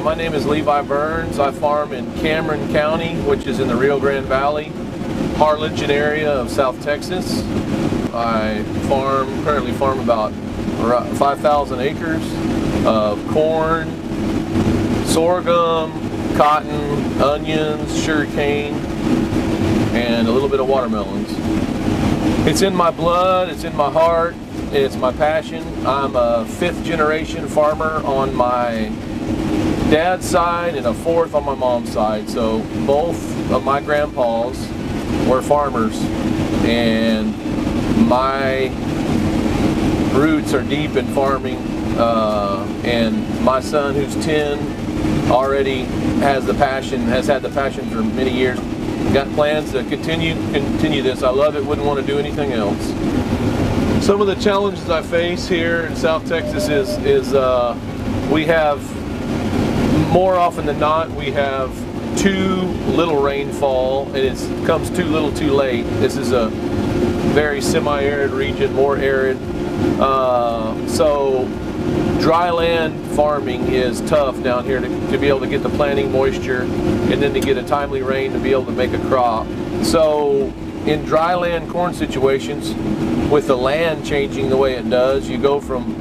My name is Levi Burns. I farm in Cameron County, which is in the Rio Grande Valley, Harlingen area of South Texas. I currently farm about 5,000 acres of corn, sorghum, cotton, onions, sugarcane, and a little bit of watermelons. It's in my blood, it's in my heart, it's my passion. I'm a 5th generation farmer on my dad's side and a 4th on my mom's side. So both of my grandpas were farmers, and my roots are deep in farming. And my son, who's 10, already has had the passion for many years. Got plans to continue this. I love it, wouldn't want to do anything else. Some of the challenges I face here in South Texas is we have, more often than not, we have too little rainfall, and it comes too little too late. This is a very semi-arid region, more arid. So dry land farming is tough down here to be able to get the planting moisture and then to get a timely rain to be able to make a crop. So in dry land corn situations, with the land changing the way it does, you go from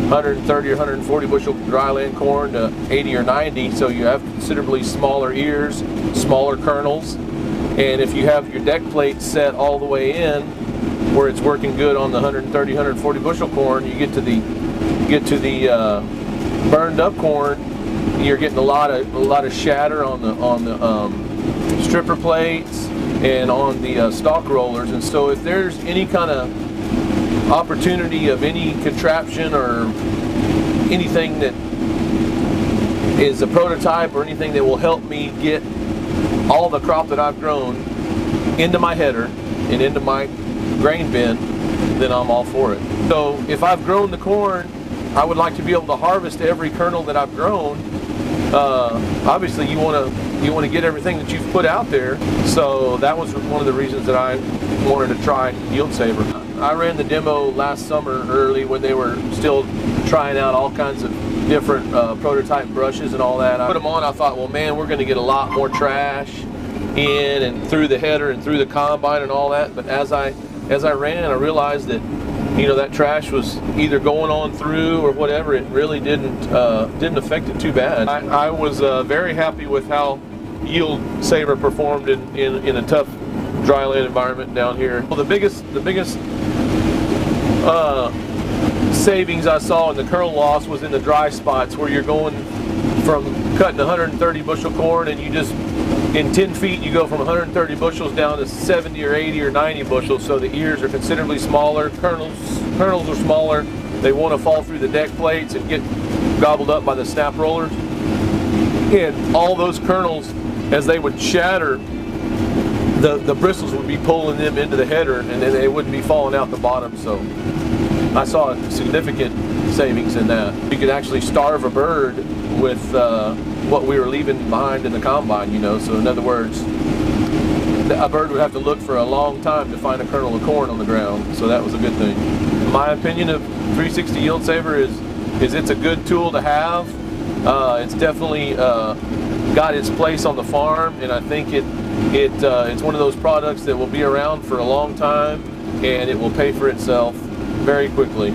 130 or 140 bushel dry land corn to 80 or 90, so you have considerably smaller ears, smaller kernels, and if you have your deck plate set all the way in where it's working good on the 130, 140 bushel corn, you get to the burned up corn, you're getting a lot of shatter on the stripper plates and on the stalk rollers. And so if there's any kind of opportunity of any contraption or anything that is a prototype or anything that will help me get all the crop that I've grown into my header and into my grain bin, then I'm all for it. So if I've grown the corn, I would like to be able to harvest every kernel that I've grown. Obviously you want to get everything that you've put out there. So that was one of the reasons that I wanted to try Yield Saver. I ran the demo last summer early when they were still trying out all kinds of different prototype brushes and all that. I put them on, I thought, well man, we're going to get a lot more trash in and through the header and through the combine and all that. But as I ran, I realized that, you know, that trash was either going on through or whatever. It really didn't affect it too bad. I was very happy with how Yield Saver performed in a tough dryland environment down here. Well, the biggest savings I saw in the kernel loss was in the dry spots, where you're going from cutting 130 bushel corn and you just, in 10 feet, you go from 130 bushels down to 70 or 80 or 90 bushels. So the ears are considerably smaller, kernels are smaller. They want to fall through the deck plates and get gobbled up by the snap rollers. And all those kernels, as they would shatter, the bristles would be pulling them into the header, and then they wouldn't be falling out the bottom. So I saw a significant savings in that. You could actually starve a bird with what we were leaving behind in the combine, you know. So in other words, a bird would have to look for a long time to find a kernel of corn on the ground. So that was a good thing. My opinion of 360 Yield Saver is it's a good tool to have. It's definitely got its place on the farm, and I think it's one of those products that will be around for a long time, and it will pay for itself very quickly.